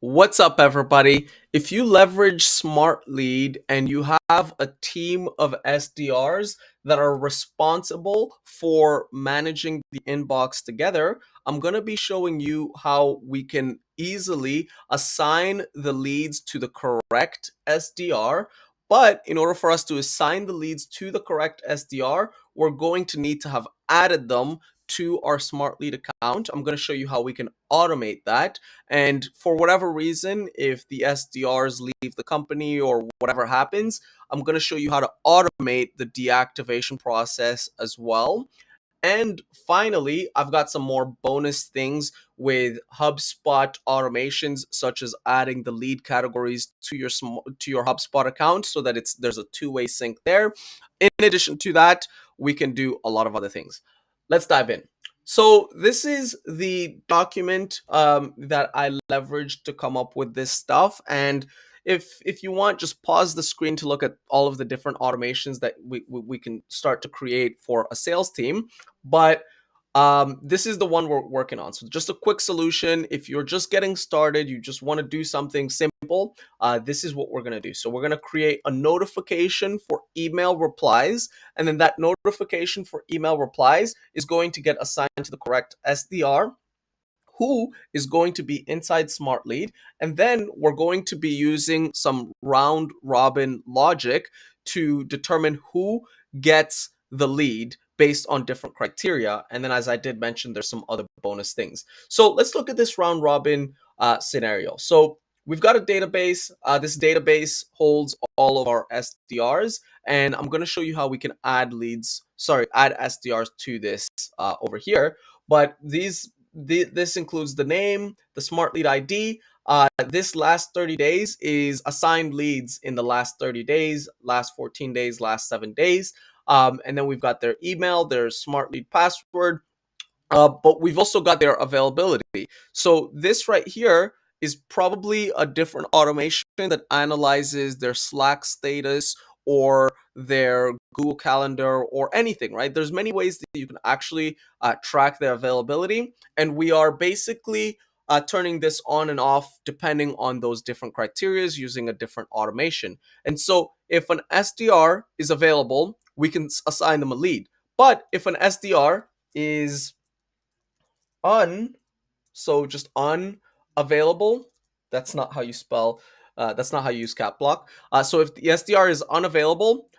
What's up, everybody? If you leverage Smartlead and you have a team of SDRs that are responsible for managing the inbox together, I'm going to be showing you how we can easily assign the leads to the correct SDR. But in order for us to assign the leads to the correct SDR, we're going to need to have added them to our Smartlead account. I'm going to show you how we can automate that. And for whatever reason, if the SDRs leave the company or whatever happens, I'm going to show you how to automate the deactivation process as well. And finally, I've got some more bonus things with HubSpot automations, such as adding the lead categories to your HubSpot account so that there's a two-way sync there. In addition to that, we can do a lot of other things. Let's dive in. So this is the document that I leveraged to come up with this stuff. And if you want, just pause the screen to look at all of the different automations that we can start to create for a sales team. But this is the one we're working on. So just a quick solution. If you're just getting started, you just want to do something simple, this is what we're going to do. So we're going to create a notification for email replies. And then that notification for email replies is going to get assigned to the correct SDR, who is going to be inside Smartlead. And then we're going to be using some round robin logic to determine who gets the lead based on different criteria. And then, as I did mention, there's some other bonus things. So let's look at this round robin scenario. So we've got a database. This database holds all of our SDRs, and I'm going to show you how we can add SDRs to this over here. But this includes the name, the Smartlead ID. This last 30 days is assigned leads in the last 30 days, last 14 days, last 7 days. And then we've got their email, their Smartlead password, but we've also got their availability. So this right here is probably a different automation that analyzes their Slack status or their Google Calendar or anything, right? There's many ways that you can actually track their availability. And we are basically turning this on and off depending on those different criteria using a different automation. And so if an SDR is available, we can assign them a lead. But if an SDR is so just unavailable, that's not how you spell, that's not how you use cap block. So if the SDR is unavailable,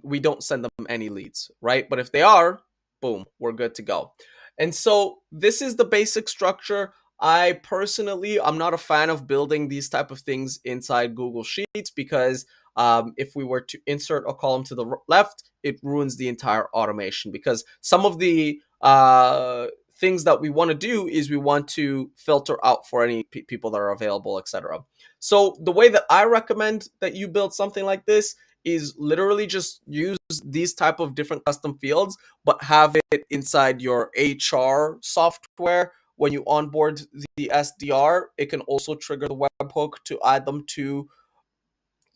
we don't send them any leads, right? But if they are, boom, we're good to go. And so this is the basic structure. I personally, I'm not a fan of building these type of things inside Google Sheets because if we were to insert a column to the left, it ruins the entire automation, because some of the things that we want to do is we want to filter out for any people that are available, etc. So the way that I recommend that you build something like this is literally just use these type of different custom fields, but have it inside your HR software. When you onboard the SDR, it can also trigger the webhook to add them to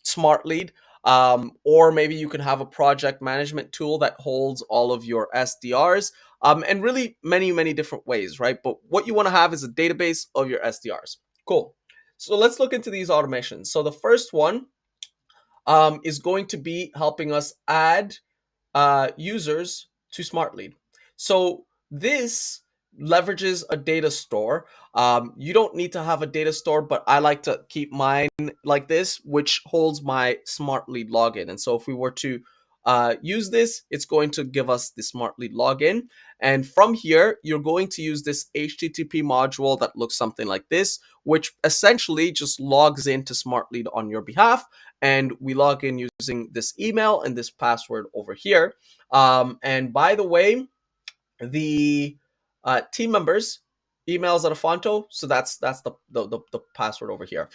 Smartlead. Or maybe you can have a project management tool that holds all of your SDRs, and really many different ways, right? But what you want to have is a database of your SDRs. Cool. So let's look into these automations. So the first one is going to be helping us add users to Smartlead. So this leverages a data store. You don't need to have a data store, but I like to keep mine like this, which holds my Smartlead login. And so if we were to use this, it's going to give us the Smartlead login. And from here, you're going to use this HTTP module that looks something like this, which essentially just logs into Smartlead on your behalf. And we log in using this email and this password over here. And by the way, the team members emails at Afonto, so that's the password over here.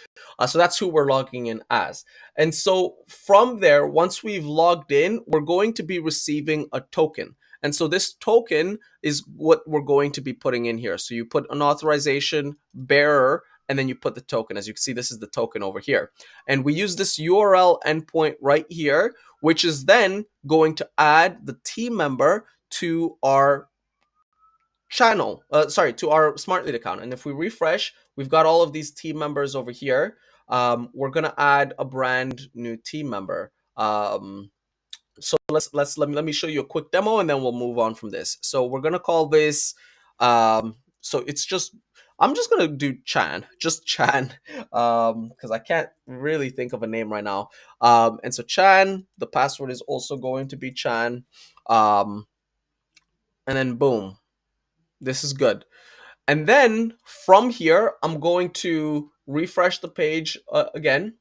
So that's who we're logging in as. And so from there, once we've logged in, we're going to be receiving a token. And so this token is what we're going to be putting in here. So you put an authorization bearer, and then you put the token. As you can see, this is the token over here. And we use this URL endpoint right here, which is then going to add the team member to our channel, sorry, to our Smartlead account. And if we refresh, we've got all of these team members over here. We're gonna add a brand new team member. So let me show you a quick demo, and then we'll move on from this. So we're gonna call this. So it's just I'm just gonna do Chan, just Chan, because I can't really think of a name right now. And so Chan, the password is also going to be Chan. Um, and then boom, this is good. And then from here, I'm going to refresh the page again.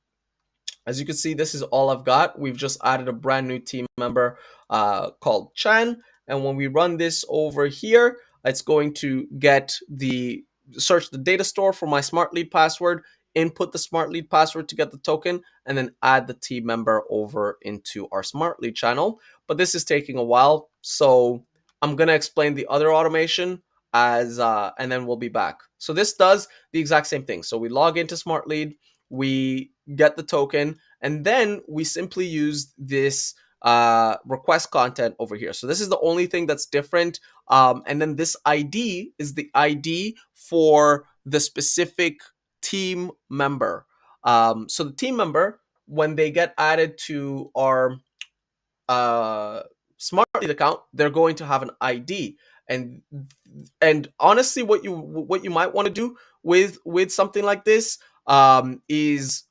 As you can see, this is all I've got. We've just added a brand new team member called Chan. And when we run this over here, it's going to search the data store for my Smartlead password, input the Smartlead password to get the token, and then add the team member over into our Smartlead channel. But this is taking a while, so I'm going to explain the other automation and then we'll be back. So this does the exact same thing. So we log into Smartlead, we get the token, and then we simply use this request content over here. So this is the only thing that's different. And then this ID is the ID for the specific team member. So the team member, when they get added to our Smartlead account, they're going to have an ID. And honestly, what you might want to do with something like this is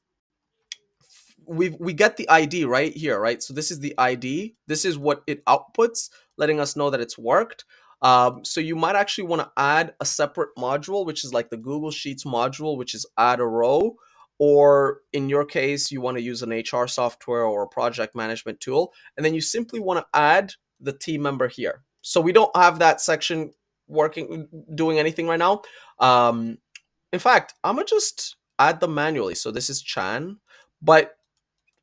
we get the ID right here, right? So this is the ID. This is what it outputs, letting us know that it's worked. So you might actually want to add a separate module, which is like the Google Sheets module, which is add a row. Or in your case, you want to use an HR software or a project management tool. And then you simply want to add the team member here. So we don't have that section doing anything right now. In fact, I'm going to just add them manually. So this is Chan, but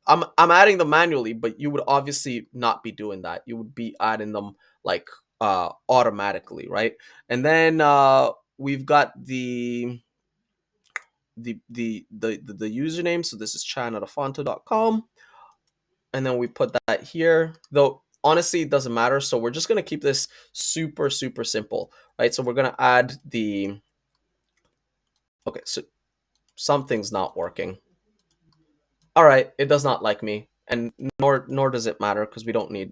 I'm adding them manually, but you would obviously not be doing that. You would be adding them like automatically, right? And then we've got the username. So this is chan@afonto.com, and then we put that here. Though honestly, it doesn't matter. So we're just gonna keep this super simple, right? So we're gonna add the. Okay, so something's not working. All right, it does not like me, and nor does it matter because we don't need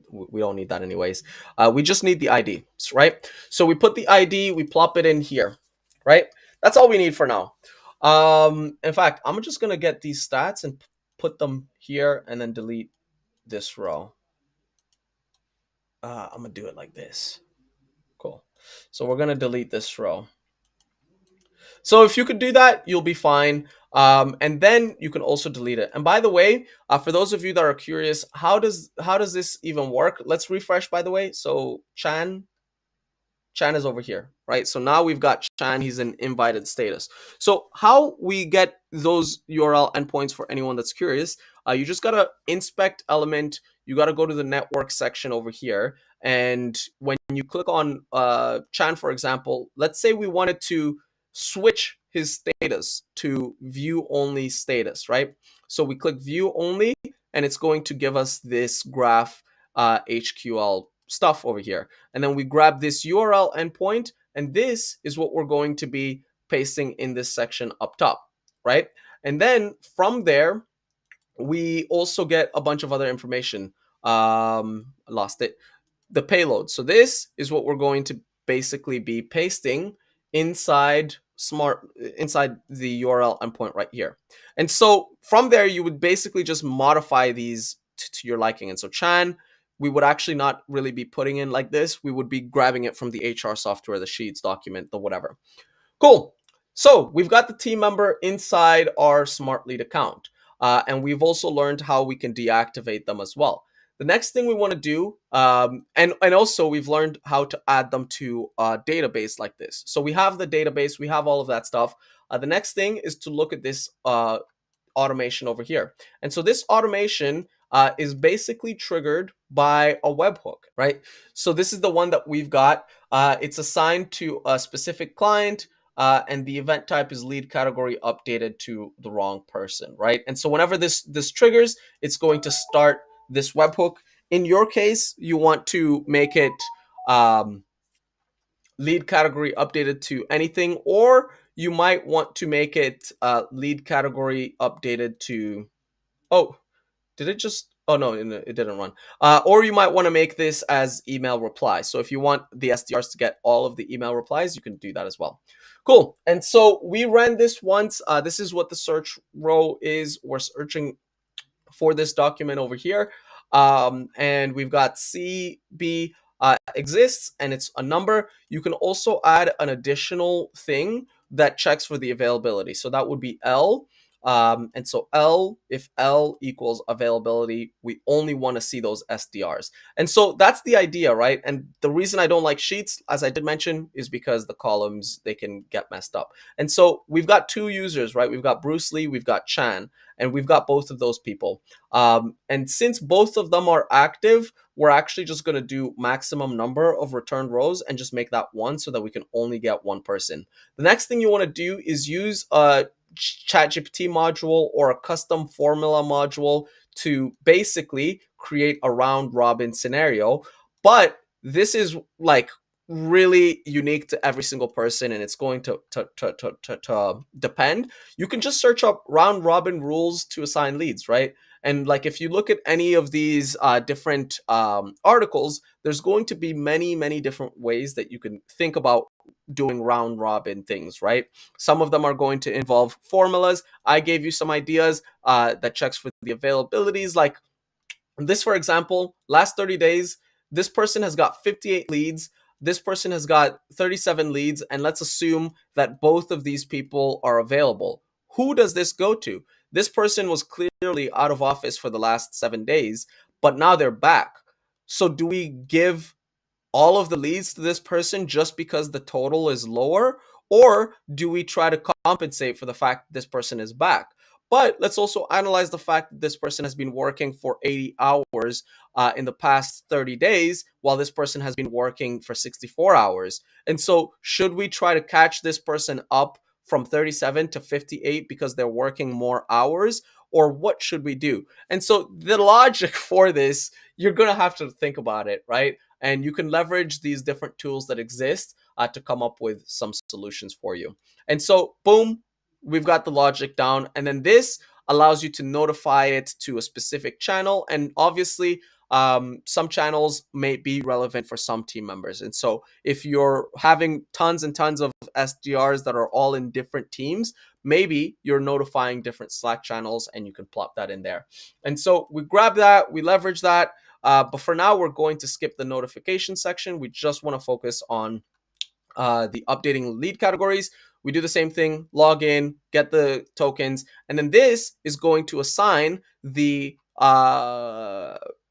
that anyways. We just need the ID, right? So we put the ID, we plop it in here, right? That's all we need for now. In fact, I'm just gonna get these stats and put them here, and then delete this row. I'm gonna do it like this. Cool. So we're gonna delete this row. So if you could do that, you'll be fine. And then you can also delete it. And by the way, for those of you that are curious, how does this even work? Let's refresh, by the way. So Chan is over here, right? So now we've got Chan, he's in invited status. So how we get those URL endpoints for anyone that's curious, you just gotta inspect element, you gotta go to the network section over here. And when you click on Chan, for example, let's say we wanted to switch his status to view only status, right? So we click view only, and it's going to give us this graph HQL stuff over here. And then we grab this URL endpoint, and this is what we're going to be pasting in this section up top, right? And then from there, we also get a bunch of other information. Lost it. The payload. So this is what we're going to basically be pasting inside the URL endpoint right here. And so from there, you would basically just modify these to your liking. And so Chan, we would actually not really be putting in like this. We would be grabbing it from the HR software, the Sheets document, the whatever. Cool. So we've got the team member inside our Smartlead account. And we've also learned how we can deactivate them as well. The next thing we want to do, and also we've learned how to add them to a database like this. So we have the database, we have all of that stuff. The next thing is to look at this automation over here. And so this automation is basically triggered by a webhook, right? So this is the one that we've got. It's assigned to a specific client. And the event type is lead category updated to the wrong person, right? And so whenever this triggers, it's going to start this webhook. In your case, you want to make it lead category updated to anything, or you might want to make it lead category updated to, oh, did it just, oh no, it didn't run. Or you might want to make this as email reply. So if you want the SDRs to get all of the email replies, you can do that as well. Cool. And so we ran this once. This is what the search row is. We're searching for this document over here. And we've got CB exists, and it's a number. You can also add an additional thing that checks for the availability. So that would be L. And so L, if L equals availability, we only want to see those SDRs. And so that's the idea, right? And the reason I don't like sheets, as I did mention, is because the columns, they can get messed up. And so we've got two users, right? We've got Bruce Lee, we've got Chan, and we've got both of those people. And since both of them are active, we're actually just going to do maximum number of returned rows and just make that one so that we can only get one person. The next thing you want to do is use a ChatGPT module or a custom formula module to basically create a round robin scenario. But this is like really unique to every single person, and it's going to depend. You can just search up round robin rules to assign leads, right? And like if you look at any of these different articles, there's going to be many different ways that you can think about doing round robin things, right? Some of them are going to involve formulas. I gave you some ideas that checks for the availabilities. Like this, for example, last 30 days, this person has got 58 leads. This person has got 37 leads. And let's assume that both of these people are available. Who does this go to? This person was clearly out of office for the last 7 days, but now they're back. So do we give all of the leads to this person just because the total is lower? Or do we try to compensate for the fact that this person is back? But let's also analyze the fact that this person has been working for 80 hours in the past 30 days, while this person has been working for 64 hours. And so should we try to catch this person up from 37 to 58 because they're working more hours? Or what should we do? And so the logic for this, you're going to have to think about it, right? And you can leverage these different tools that exist to come up with some solutions for you. And so, boom, we've got the logic down. And then this allows you to notify it to a specific channel. And obviously, some channels may be relevant for some team members. And so if you're having tons and tons of SDRs that are all in different teams, maybe you're notifying different Slack channels and you can plop that in there. And so we grab that, we leverage that. But for now, we're going to skip the notification section. We just want to focus on the updating lead categories. We do the same thing, log in, get the tokens, and then this is going to assign the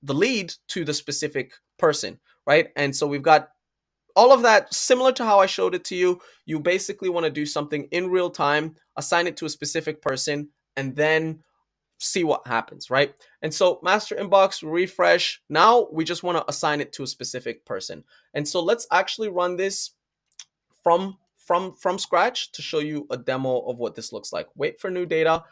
lead to the specific person, right? And so we've got all of that similar to how I showed it to you. You basically want to do something in real time, assign it to a specific person, and then see what happens, right? And so master inbox, refresh. Now we just want to assign it to a specific person. And so let's actually run this from scratch to show you a demo of what this looks like. Wait for new data.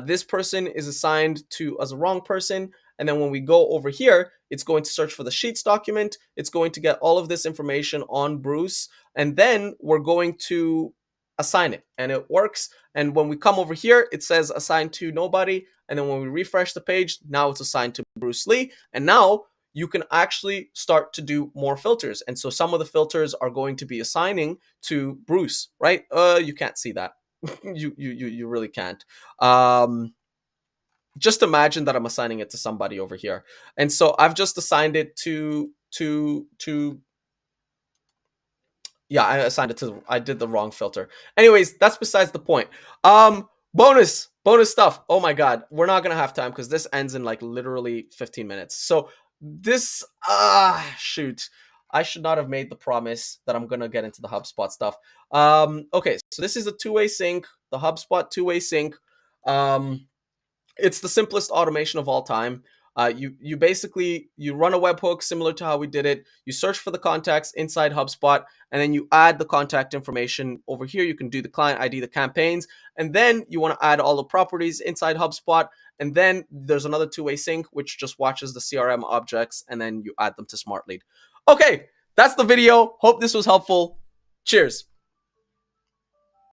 This person is assigned to as a wrong person. And then when we go over here, it's going to search for the Sheets document. It's going to get all of this information on Bruce. And then we're going to assign it. And it works. And when we come over here, it says assigned to nobody. And then when we refresh the page, now it's assigned to Bruce Lee. And now you can actually start to do more filters. And so some of the filters are going to be assigning to Bruce, right? You can't see that. you really can't. Just imagine that I'm assigning it to somebody over here. And so I've just assigned it to yeah, I assigned it to, I did the wrong filter. Anyways, that's besides the point. Bonus stuff. Oh my God, we're not gonna have time because this ends in like literally 15 minutes. So this, shoot, I should not have made the promise that I'm gonna get into the HubSpot stuff. Okay, so this is a two-way sync, the HubSpot two-way sync. It's the simplest automation of all time. You basically, you run a webhook similar to how we did it. You search for the contacts inside HubSpot, and then you add the contact information over here. You can do the client ID, the campaigns, and then you want to add all the properties inside HubSpot. And then there's another two-way sync, which just watches the CRM objects, and then you add them to Smartlead. Okay, that's the video. Hope this was helpful. Cheers.